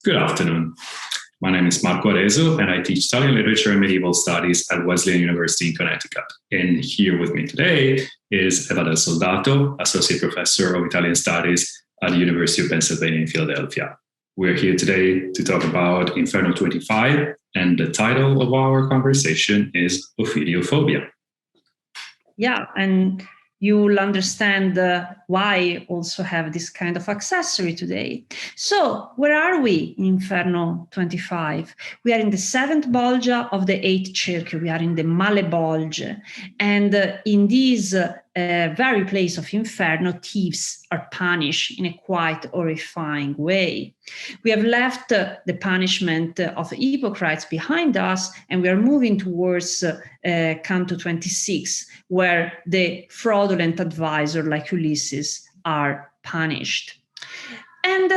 Good afternoon. My name is Marco Aresu, and I teach Italian literature and medieval studies at Wesleyan University in Connecticut. And here with me today is Eva del Soldato, Associate Professor of Italian Studies at the University of Pennsylvania in Philadelphia. We're here today to talk about Inferno 25, and the title of our conversation is Ophidiophobia. Yeah, and you'll understand why I also have this kind of accessory today. So where are we in Inferno 25? We are in the 7th Bolgia of the 8th Circle. We are in the Male Bolge. And in this very place of Inferno, thieves are punished in a quite horrifying way. We have left the punishment of hypocrites behind us, and we are moving towards Canto 26, where the fraudulent advisor like Ulysses are punished. And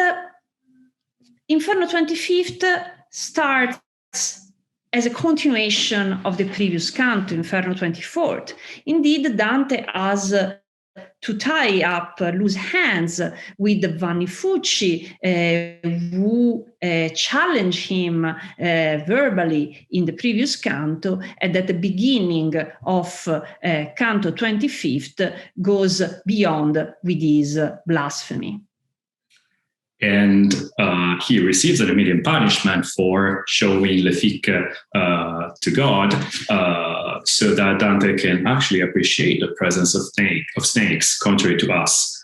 Inferno 25 starts as a continuation of the previous canto, Inferno 24. Indeed, Dante has to tie up loose hands with Vanni Fucci, who challenged him verbally in the previous canto, and at the beginning of Canto 25 goes beyond with his blasphemy. And he receives an immediate punishment for showing le ficche to God, so that Dante can actually appreciate the presence of snakes, contrary to us.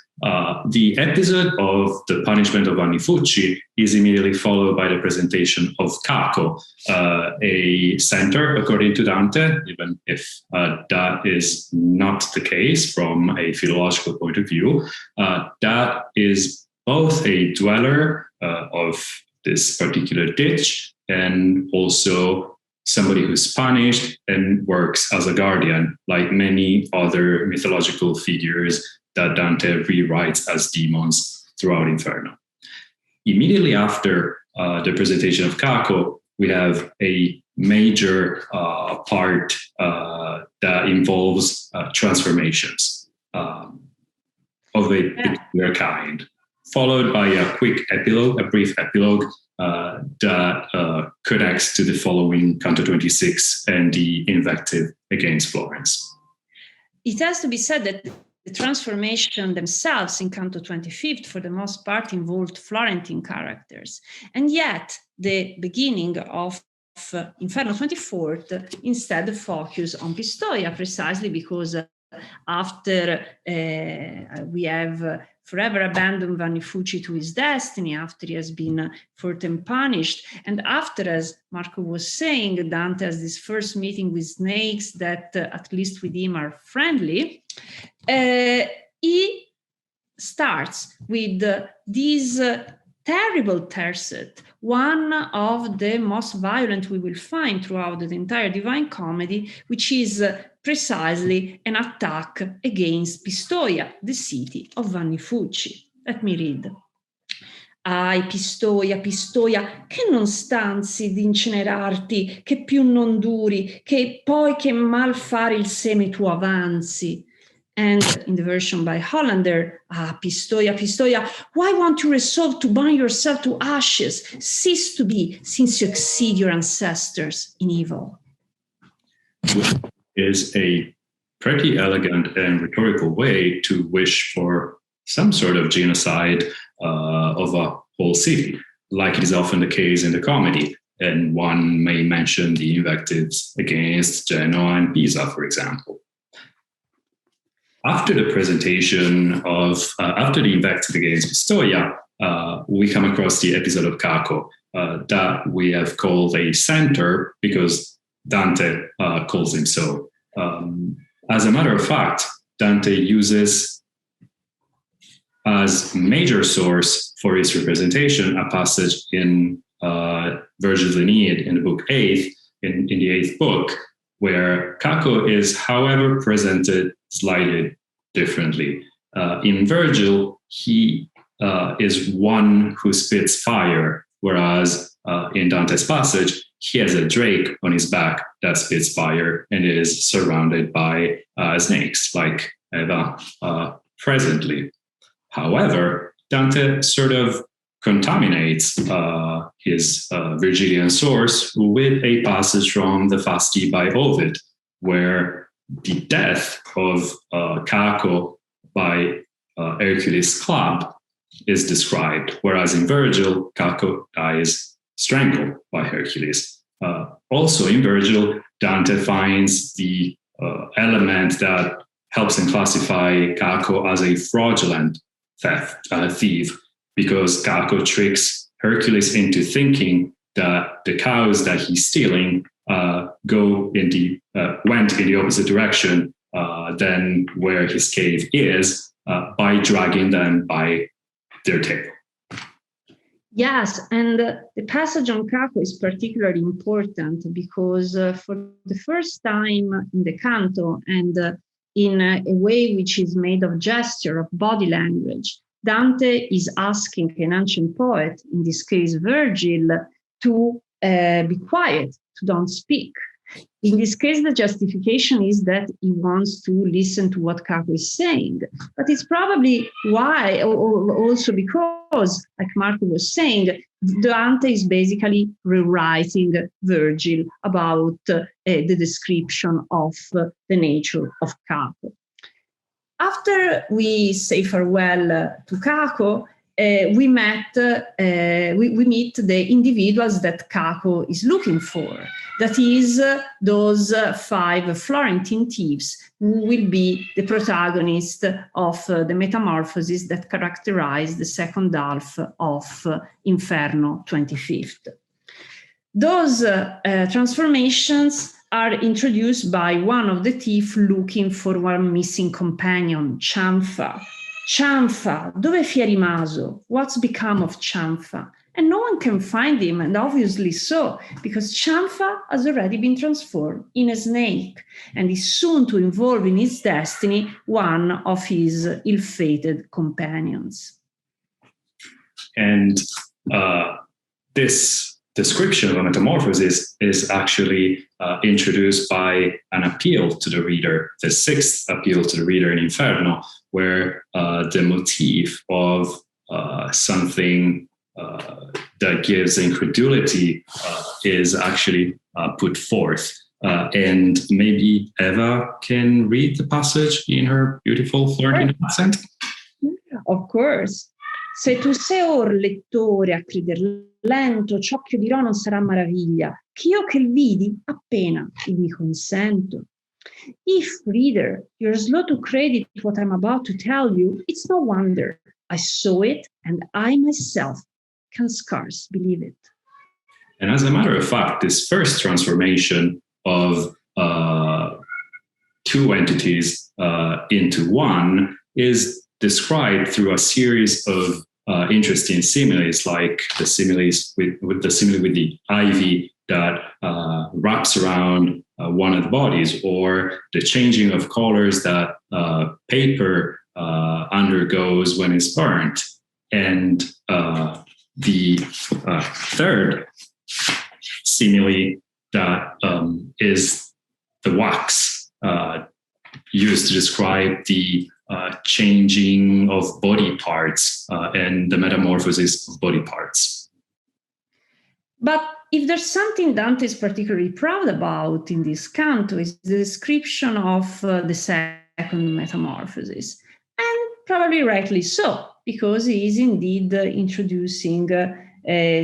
The episode of the punishment of Vanni Fucci is immediately followed by the presentation of Cacus, a centaur, according to Dante, even if that is not the case from a philological point of view. That is both a dweller of this particular ditch and also somebody who's punished and works as a guardian, like many other mythological figures that Dante rewrites as demons throughout Inferno. Immediately after the presentation of Cacus, we have a major part that involves transformations of a particular kind, followed by a quick epilogue, a brief epilogue that connects to the following Canto 26 and the invective against Florence. It has to be said that the transformation themselves in Canto 25 for the most part involved Florentine characters. And yet the beginning of Inferno 24 instead focus on Pistoia, precisely because after we have forever abandoned Vanni Fucci to his destiny, after he has been further punished, and after, as Marco was saying, Dante has this first meeting with snakes that, at least with him, are friendly, he starts with this terrible tercet, one of the most violent we will find throughout the entire Divine Comedy, which is precisely an attack against Pistoia, the city of Vanni Fucci. Let me read. Ai, Pistoia, Pistoia, che non stanzi di incenerarti, che più non duri, che poi che mal fare il seme tu avanzi. And in the version by Hollander, Pistoia, Pistoia, why won't you resolve to burn yourself to ashes? Cease to be, since you exceed your ancestors in evil. Is a pretty elegant and rhetorical way to wish for some sort of genocide of a whole city, like it is often the case in the comedy. And one may mention the invectives against Genoa and Pisa, for example. After the presentation of, after the invective against Pistoia, we come across the episode of Cacus that we have called a centaur because Dante calls him so. As a matter of fact, Dante uses as major source for his representation a passage in Virgil's Aeneid in the book 8, in the 8th book, where Cacus is, however, presented slightly differently. In Virgil, he is one who spits fire, whereas in Dante's passage, he has a drake on his back that spits fire and is surrounded by snakes, like Eva presently. However, Dante sort of contaminates his Virgilian source with a passage from the Fasti by Ovid, where the death of Caco by Hercules' club is described, whereas in Virgil, Caco dies strangled by Hercules. Also in Virgil, Dante finds the element that helps him classify Caco as a fraudulent thief, because Caco tricks Hercules into thinking that the cows that he's stealing went in the opposite direction than where his cave is, by dragging them by their tail. Yes, and the passage on Cacus is particularly important because for the first time in the Canto, and in a way which is made of gesture, of body language, Dante is asking an ancient poet, in this case Virgil, to be quiet, to don't speak. In this case, the justification is that he wants to listen to what Cacus is saying. But it's probably why, also because, like Marco was saying, Dante is basically rewriting Virgil about the description of the nature of Caco. After we say farewell to Caco, we meet the individuals that Caco is looking for. That is, those 5 Florentine thieves who will be the protagonist of the metamorphosis that characterize the second half of Inferno 25th. Those transformations are introduced by one of the thieves looking for one missing companion, Cianfa. Cianfa, dove fi è rimaso? What's become of Cianfa? And no one can find him, and obviously so, because Cianfa has already been transformed in a snake and is soon to involve in his destiny one of his ill-fated companions. And this description of metamorphosis is actually introduced by an appeal to the reader, the 6th appeal to the reader in Inferno, where the motif of something that gives incredulity is actually put forth. And maybe Eva can read the passage in her beautiful Florentine accent. Of course. Se tu sei or lettore a creder lento, ciò che dirò non sarà maraviglia, che io che il vidi appena il mi consento. If, reader, you're slow to credit what I'm about to tell you, it's no wonder. I saw it, and I myself can scarce believe it. And as a matter of fact, this first transformation of 2 entities into one is described through a series of interesting similes, like the similes with the ivy that wraps around one of the bodies, or the changing of colors that paper undergoes when it's burnt. And the third simile that is the wax used to describe the changing of body parts and the metamorphosis of body parts. But if there's something Dante is particularly proud about in this canto, is the description of the second metamorphosis. And probably rightly so, because he is indeed introducing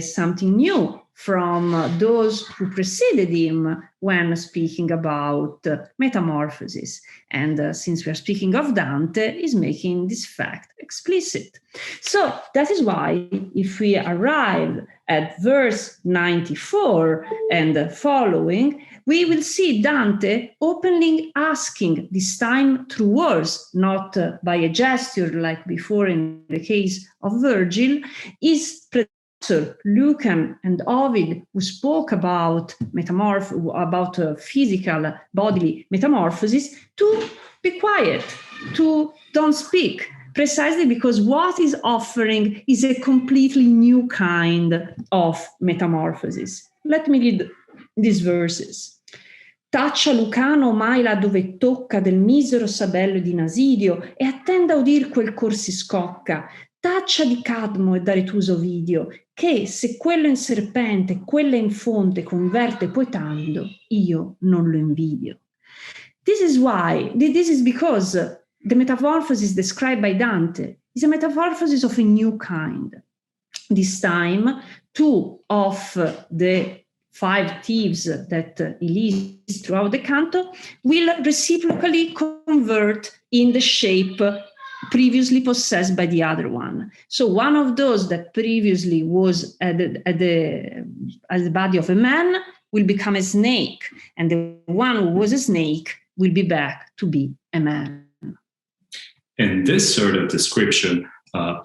something new from those who preceded him when speaking about metamorphosis. And since we are speaking of Dante, is making this fact explicit. So that is why if we arrive at verse 94 and following, we will see Dante openly asking, this time through words, not by a gesture like before in the case of Virgil, is Lucan and Ovid, who spoke about physical bodily metamorphosis, to be quiet, to don't speak, precisely because what is offering is a completely new kind of metamorphosis. Let me read these verses. Taccia Lucano mai là dove tocca del misero sabello di Nasidio e attenda a udir quel cor si scocca. taccia di cadmo e d'aretuso Ovidio, che se quello in serpente, quella in fonte converte poetando, io non lo invidio. This is because the metamorphosis described by Dante is a metamorphosis of a new kind. This time, 2 of the 5 thieves that he lists throughout the canto will reciprocally convert in the shape previously possessed by the other one. So one of those that previously was at the body of a man will become a snake, and the one who was a snake will be back to be a man. And this sort of description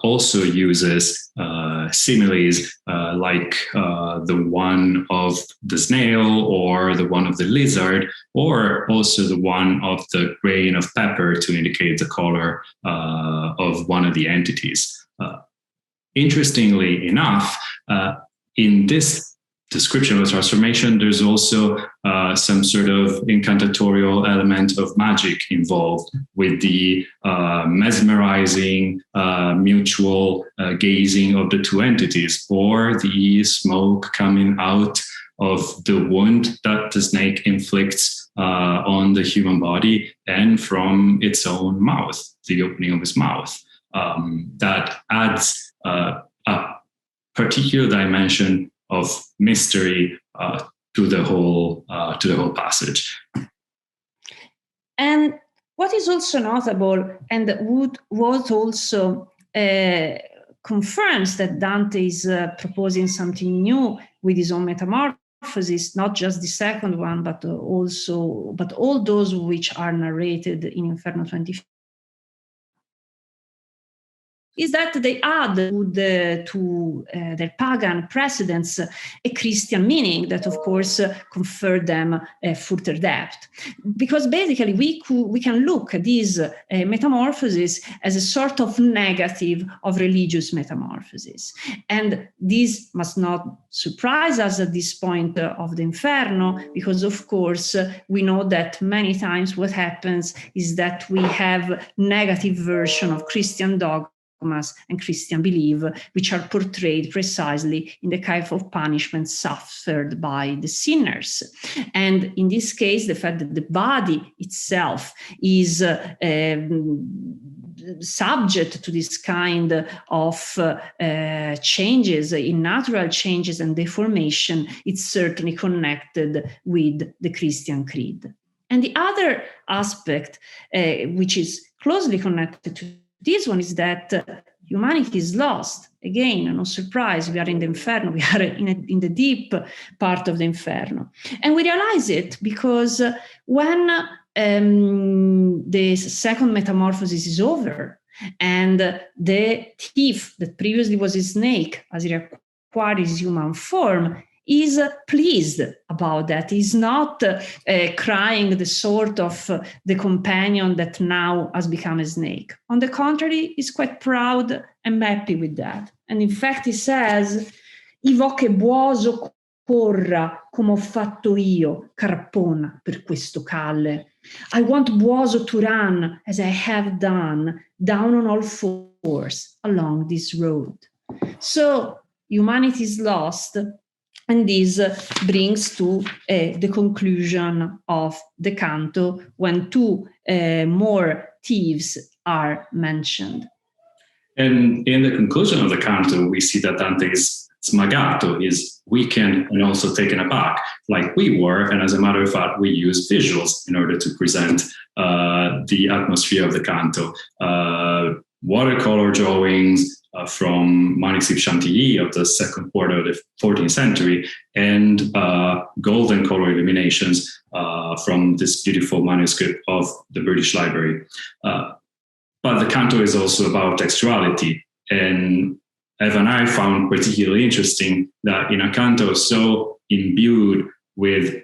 also uses similes like the one of the snail or the one of the lizard, or also the one of the grain of pepper to indicate the color of one of the entities. Interestingly enough, in this description of transformation, there's also some sort of incantatorial element of magic involved with the mesmerizing mutual gazing of the two entities, or the smoke coming out of the wound that the snake inflicts on the human body and from its own mouth, the opening of his mouth. That adds a particular dimension of mystery to the whole passage. And what is also notable, and what also confirms that Dante is proposing something new with his own metamorphosis, not just the second one, but all those which are narrated in Inferno 25, is that they add to their pagan precedents a Christian meaning that, of course, conferred them further depth. Because basically we can look at this metamorphosis as a sort of negative of religious metamorphosis. And this must not surprise us at this point of the Inferno, because, of course, we know that many times what happens is that we have negative version of Christian dogma and Christian belief, which are portrayed precisely in the kind of punishment suffered by the sinners. And in this case, the fact that the body itself is subject to this kind of changes, in natural changes and deformation, it's certainly connected with the Christian creed. And the other aspect, which is closely connected to this one, is that humanity is lost. Again, no surprise, we are in the Inferno, we are in the deep part of the Inferno. And we realize it because when the second metamorphosis is over and the thief that previously was a snake, as he acquired his human form, is pleased about that. He's not crying the sort of the companion that now has become a snake. On the contrary, he's quite proud and happy with that. And in fact, he says, "I vo che Buoso corra come ho fatto io, carpona per questo calle. I want Buoso to run as I have done, down on all fours along this road." So humanity is lost. And this brings to the conclusion of the canto when 2 more thieves are mentioned. And in the conclusion of the canto, we see that Dante is smagato, is weakened and also taken aback, like we were. And as a matter of fact, we use visuals in order to present the atmosphere of the canto. Watercolor drawings from Manuscript Chantilly of the second quarter of the 14th century, and golden color illuminations from this beautiful manuscript of the British Library. But the canto is also about textuality. And Eva and I found particularly interesting that in a canto so imbued with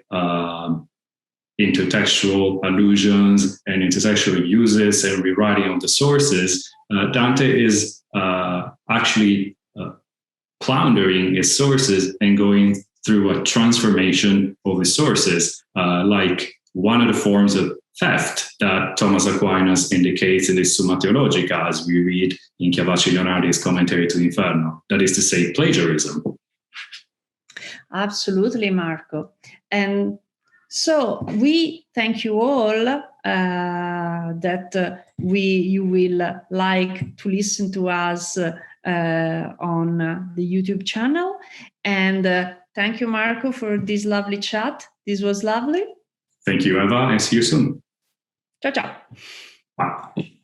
intertextual allusions and intertextual uses and rewriting of the sources, Dante is actually floundering his sources and going through a transformation of his sources, like one of the forms of theft that Thomas Aquinas indicates in the Summa Theologica, as we read in Chiavacci Leonardi's commentary to Inferno, that is to say, plagiarism. Absolutely, Marco. And so we thank you all that you will like to listen to us on the YouTube channel. And thank you, Marco, for this lovely chat. This was lovely. Thank you, Eva, and see you soon. Ciao, ciao. Bye.